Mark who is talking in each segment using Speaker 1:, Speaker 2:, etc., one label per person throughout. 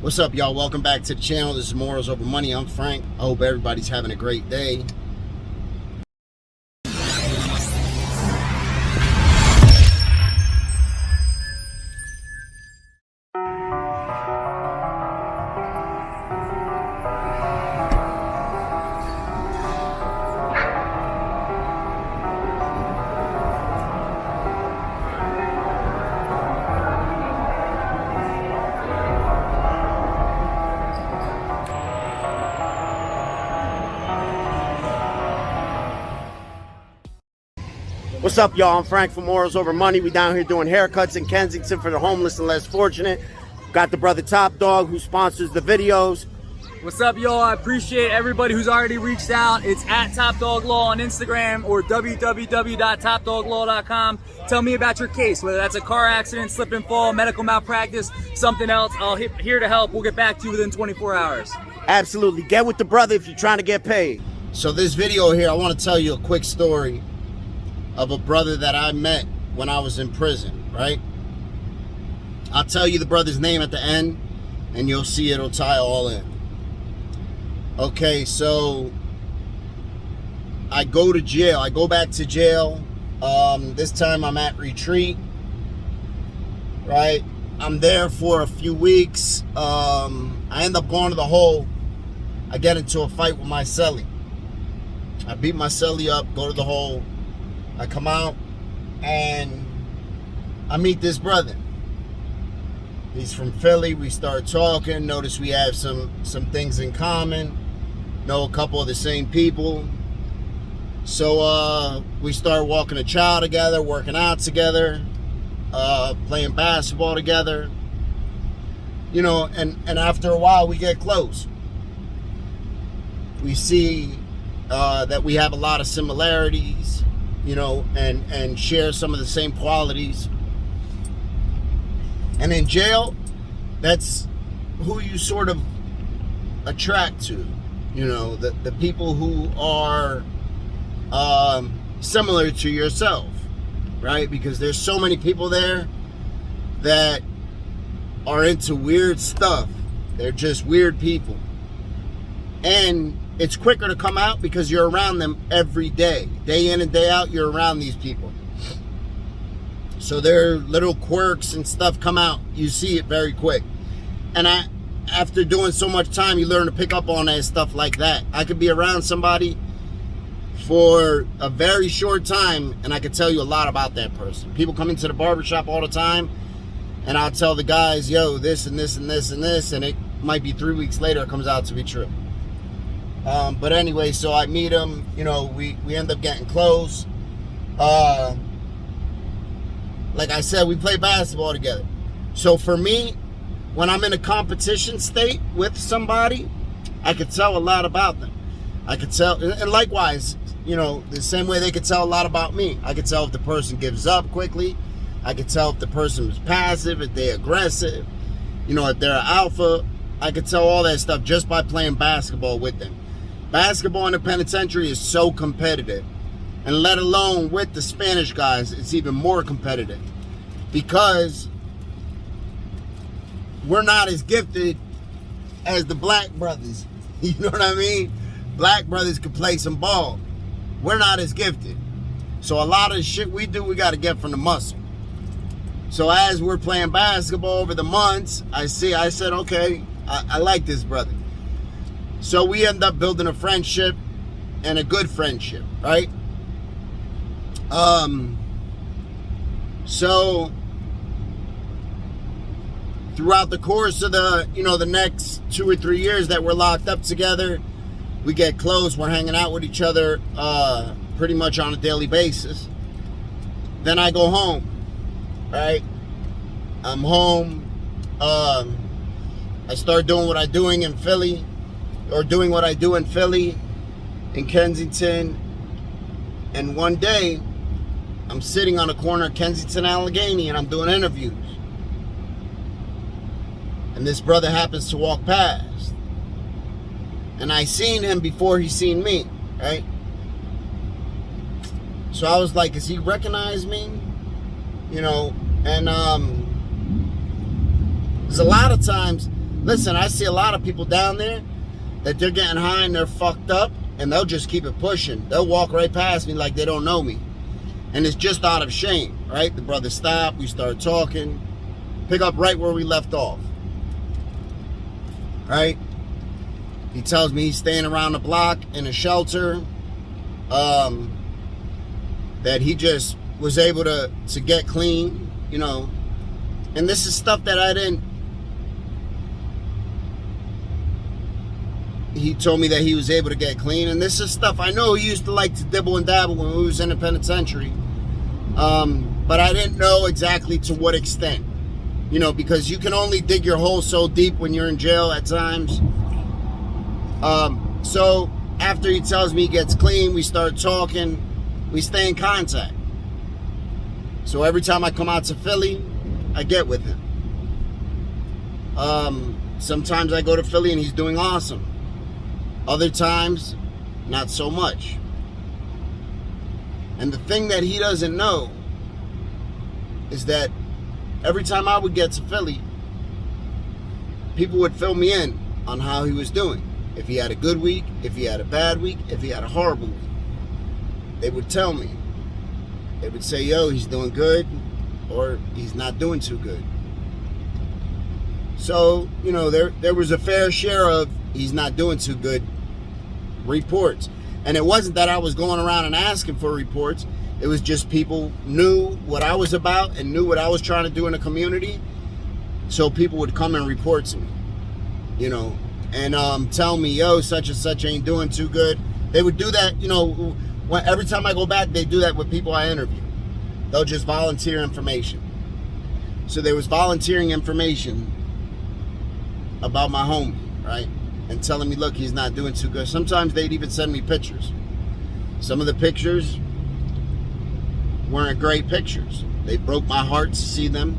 Speaker 1: What's up, y'all? Welcome back to the channel. This is Morals Over Money. I'm Frank. I hope everybody's having a great day. What's up, y'all? I'm Frank from Morals Over Money. We down here doing haircuts in Kensington for the homeless and less fortunate. Got the brother Top Dog who sponsors the videos.
Speaker 2: What's up, y'all? I appreciate everybody who's already reached out. It's at Top Dog Law on Instagram or www.topdoglaw.com. Tell me about your case, whether that's a car accident, slip and fall, medical malpractice, something else. I'll here to help. We'll get back to you within 24 hours.
Speaker 1: Absolutely. Get with the brother if you're trying to get paid. So this video here, I want to tell you a quick story of a brother that I met when I was in prison, right? I'll tell you the brother's name at the end, and you'll see it'll tie all in. Okay, so I go to jail. I go back to jail. This time I'm at retreat, right? I'm there for a few weeks. I end up going to the hole. I get into a fight with my cellie. I beat my cellie up, go to the hole. I come out and I meet this brother. He's from Philly. We start talking. Notice we have some things in common. Know a couple of the same people. So we start walking a chow together, working out together, playing basketball together. You know, and after a while we get close. We see that we have a lot of similarities, you know, and share some of the same qualities. And in jail, that's who you sort of attract to, you know, the people who are similar to yourself, right? Because there's so many people there that are into weird stuff. They're just weird people. And it's quicker to come out because you're around them every day. Day in and day out, you're around these people. So their little quirks and stuff come out. You see it very quick. And after doing so much time, you learn to pick up on that stuff like that. I could be around somebody for a very short time, and I could tell you a lot about that person. People come into the barbershop all the time, and I'll tell the guys, yo, this and this and this and this, and it might be 3 weeks later, it comes out to be true. But anyway, so I meet him, you know, we end up getting close. Like I said, we play basketball together. So for me, when I'm in a competition state with somebody, I could tell a lot about them. I could tell, and likewise, you know, the same way they could tell a lot about me. I could tell if the person gives up quickly. I could tell if the person is passive, if they're aggressive, you know, if they're an alpha. I could tell all that stuff just by playing basketball with them. Basketball in the penitentiary is so competitive, and let alone with the Spanish guys, it's even more competitive because we're not as gifted as the black brothers. You know what I mean? Black brothers could play some ball. We're not as gifted. So a lot of the shit we do, we got to get from the muscle. So as we're playing basketball over the months, I said, okay, I like this brother. So we end up building a friendship, and a good friendship, right? So throughout the course of the, you know, the next 2 or 3 years that we're locked up together, we get close. We're hanging out with each other pretty much on a daily basis. Then I go home, right? I'm home. I start doing what I'm doing in Philly. Or doing what I do in Philly, in Kensington, and one day I'm sitting on the corner of Kensington and Allegheny and I'm doing interviews, and this brother happens to walk past, and I seen him before he seen me, right? So I was like, does he recognize me? You know, and there's a lot of times Listen, I see a lot of people down there that they're getting high and they're fucked up, and they'll just keep it pushing. They'll walk right past me like they don't know me. And it's just out of shame, right? The brother stopped, we started talking, pick up right where we left off, right? He tells me he's staying around the block in a shelter, that he just was able to get clean, you know. And this is stuff that I didn't. He told me that he was able to get clean, and this is stuff I know he used to like to dibble and dabble when we was in the penitentiary. But I didn't know exactly to what extent, you know, because you can only dig your hole so deep when you're in jail at times. So after he tells me he gets clean, we start talking, we stay in contact. So every time I come out to Philly, I get with him. Sometimes I go to Philly and he's doing awesome. Other times, not so much. And the thing that he doesn't know is that every time I would get to Philly, people would fill me in on how he was doing. If he had a good week, if he had a bad week, if he had a horrible week. They would tell me. They would say, yo, he's doing good, or he's not doing too good. So, you know, there was a fair share of he's not doing too good reports. And it wasn't that I was going around and asking for reports. It was just people knew what I was about and knew what I was trying to do in the community. So people would come and report to me, you know, and tell me, yo, such and such ain't doing too good. They would do that, you know, every time I go back, they do that with people I interview. They'll just volunteer information. So there was volunteering information about my homie, right? And telling me, look, he's not doing too good. Sometimes they'd even send me pictures. Some of the pictures weren't great pictures. They broke my heart to see them.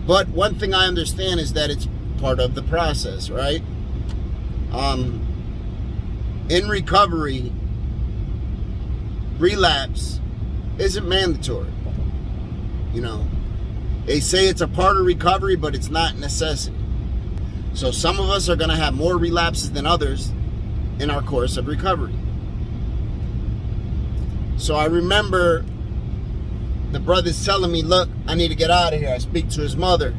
Speaker 1: But one thing I understand is that it's part of the process, right? In recovery, relapse isn't mandatory. You know, they say it's a part of recovery, but it's not necessity. So some of us are going to have more relapses than others in our course of recovery. So I remember the brother's telling me, look, I need to get out of here. I speak to his mother.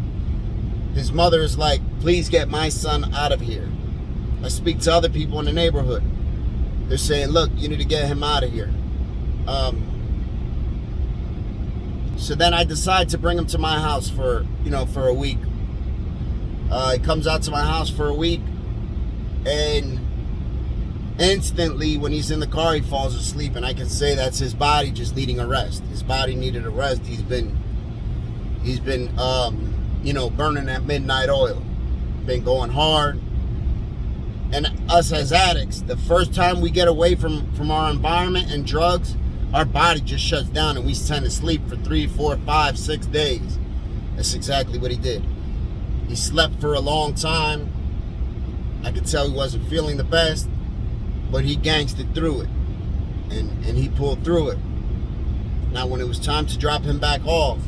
Speaker 1: His mother is like, please get my son out of here. I speak to other people in the neighborhood. They're saying, look, you need to get him out of here. So then I decide to bring him to my house for a week. He comes out to my house for a week, and instantly when he's in the car, he falls asleep, and I can say that's his body just needing a rest. His body needed a rest. He's been burning that midnight oil, been going hard. And us as addicts, the first time we get away from our environment and drugs, our body just shuts down and we tend to sleep for 3, 4, 5, 6 days. That's exactly what he did. He slept for a long time. I could tell he wasn't feeling the best, but he gangsted through it. And he pulled through it. Now when it was time to drop him back off,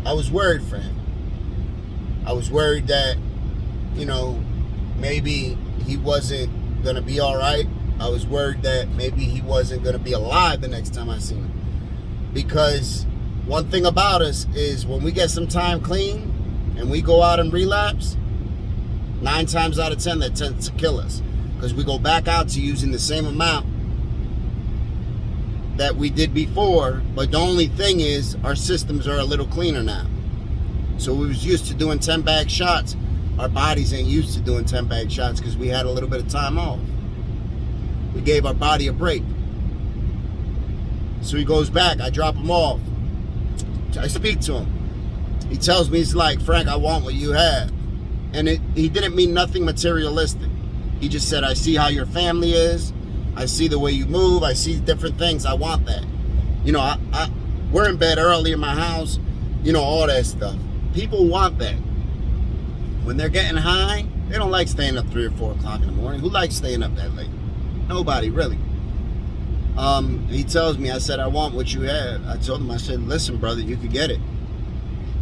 Speaker 1: I was worried for him. I was worried that, maybe he wasn't going to be all right. I was worried that maybe he wasn't going to be alive the next time I seen him. Because one thing about us is when we get some time clean and we go out and relapse, 9 times out of 10 that tends to kill us. Because we go back out to using the same amount that we did before, but the only thing is our systems are a little cleaner now. So we was used to doing 10-bag shots. Our bodies ain't used to doing 10-bag shots because we had a little bit of time off. We gave our body a break. So he goes back. I drop him off. I speak to him. He tells me, he's like, Frank, I want what you have. And he didn't mean nothing materialistic. He just said, I see how your family is. I see the way you move. I see different things. I want that. We're in bed early in my house. All that stuff. People want that. When they're getting high, they don't like staying up 3 or 4 o'clock in the morning. Who likes staying up that late? Nobody, really. He tells me, I said, I want what you have. I told him, I said, listen, brother, you could get it.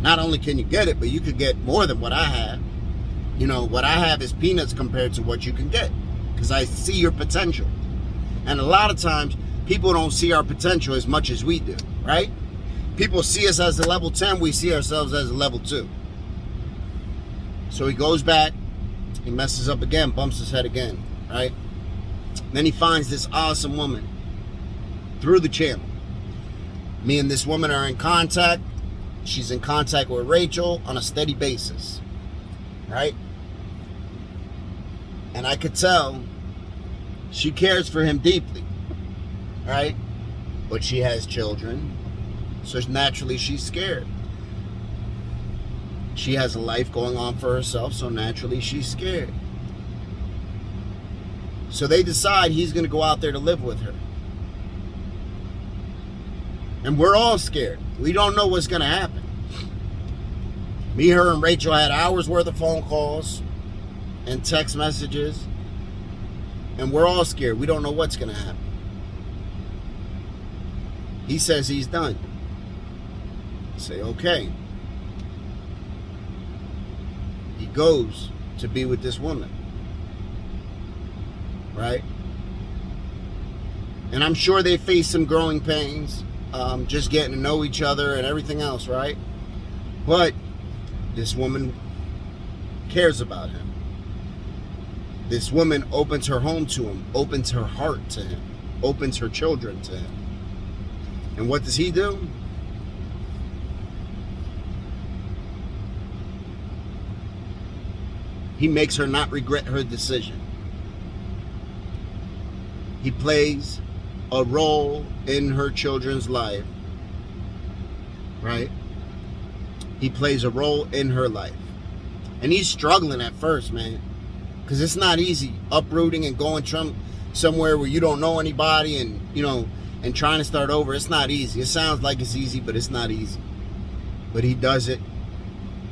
Speaker 1: Not only can you get it, but you could get more than what I have. You know, what I have is peanuts compared to what you can get, because I see your potential. And a lot of times, people don't see our potential as much as we do, right? People see us as a level 10, we see ourselves as a level 2. So he goes back, he messes up again, bumps his head again, right? Then he finds this awesome woman through the channel. Me and this woman are in contact. She's in contact with Rachel on a steady basis, right? And I could tell she cares for him deeply, right? But she has children, so naturally she's scared. She has a life going on for herself, so naturally she's scared. So they decide he's going to go out there to live with her. And we're all scared. We don't know what's going to happen. Me, her, and Rachel had hours worth of phone calls and text messages. And we're all scared. We don't know what's going to happen. He says he's done. I say, okay. He goes to be with this woman. Right? And I'm sure they face some growing pains, just getting to know each other and everything else, right? But this woman cares about him. This woman opens her home to him, opens her heart to him, opens her children to him. And what does he do? He makes her not regret her decision. He plays a role in her children's life, right? He plays a role in her life. And he's struggling at first, man, because it's not easy uprooting and going from somewhere where you don't know anybody and, you know, and trying to start over. It's not easy. It sounds like it's easy, but it's not easy. But he does it,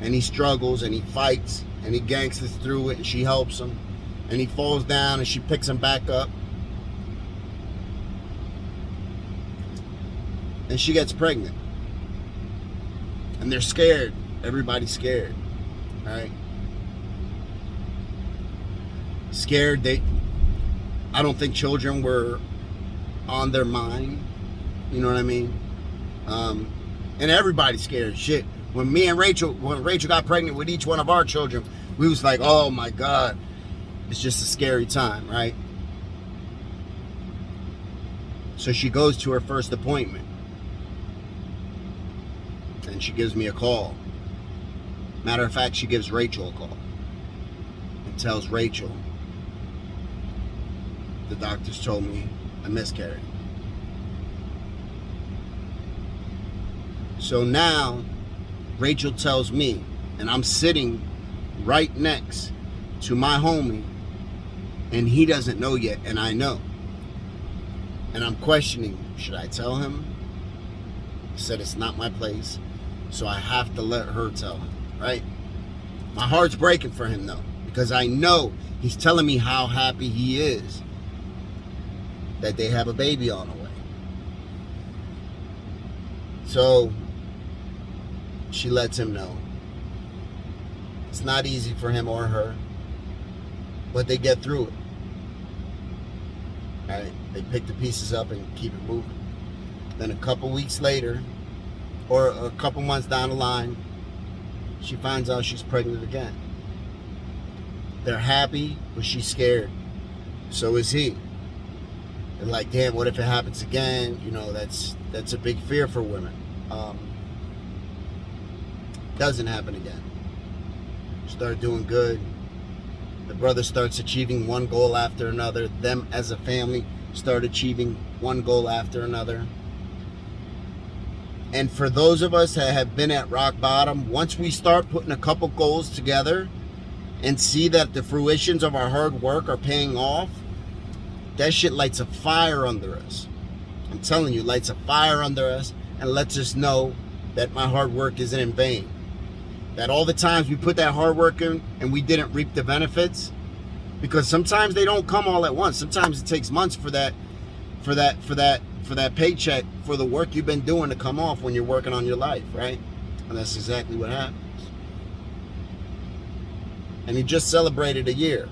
Speaker 1: and he struggles, and he fights, and he gangsters through it, and she helps him, and he falls down, and she picks him back up. And she gets pregnant. And they're scared. Everybody's scared. Right? Scared. I don't think children were on their mind. You know what I mean? And everybody's scared. Shit. When Rachel got pregnant with each one of our children, we was like, oh my God. It's just a scary time, right? So she goes to her first appointment. And she gives me a call. Matter of fact, she gives Rachel a call and tells Rachel, the doctors told me I miscarried. So now Rachel tells me, and I'm sitting right next to my homie, and he doesn't know yet, and I know. And I'm questioning, should I tell him? I said it's not my place. So I have to let her tell him, right? My heart's breaking for him, though, because I know he's telling me how happy he is that they have a baby on the way. So she lets him know. It's not easy for him or her, but they get through it. Right? They pick the pieces up and keep it moving. Then a couple weeks later, or a couple months down the line, she finds out she's pregnant again. They're happy, but she's scared. So is he. They're like, damn, what if it happens again? You know, that's a big fear for women. Doesn't happen again. Start doing good. The brother starts achieving one goal after another. Them as a family start achieving one goal after another. And for those of us that have been at rock bottom, once we start putting a couple goals together and see that the fruitions of our hard work are paying off, that shit lights a fire under us. I'm telling you, lights a fire under us and lets us know that my hard work isn't in vain. That all the times we put that hard work in and we didn't reap the benefits, because sometimes they don't come all at once. Sometimes it takes months for that paycheck, for the work you've been doing to come off when you're working on your life, right? And that's exactly what happens. And he just celebrated a year.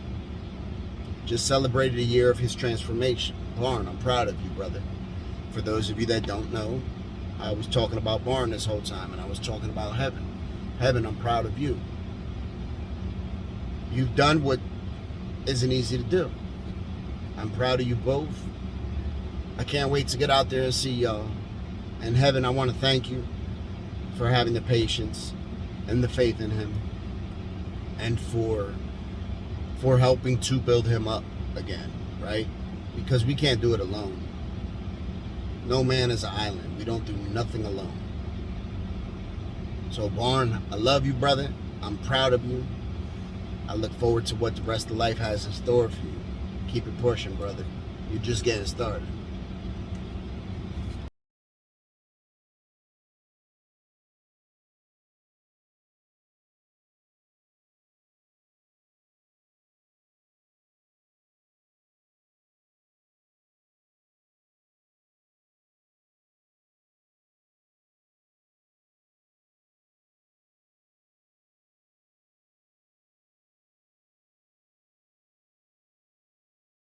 Speaker 1: Just celebrated a year of his transformation. Barn, I'm proud of you, brother. For those of you that don't know, I was talking about Barn this whole time, and I was talking about Heaven. Heaven, I'm proud of you. You've done what isn't easy to do. I'm proud of you both. I can't wait to get out there and see y'all. And Heaven, I want to thank you for having the patience and the faith in him, and for helping to build him up again, right? Because we can't do it alone. No man is an island. We don't do nothing alone. So Barn, I love you, brother. I'm proud of you. I look forward to what the rest of life has in store for you. Keep it pushing, brother. You're just getting started.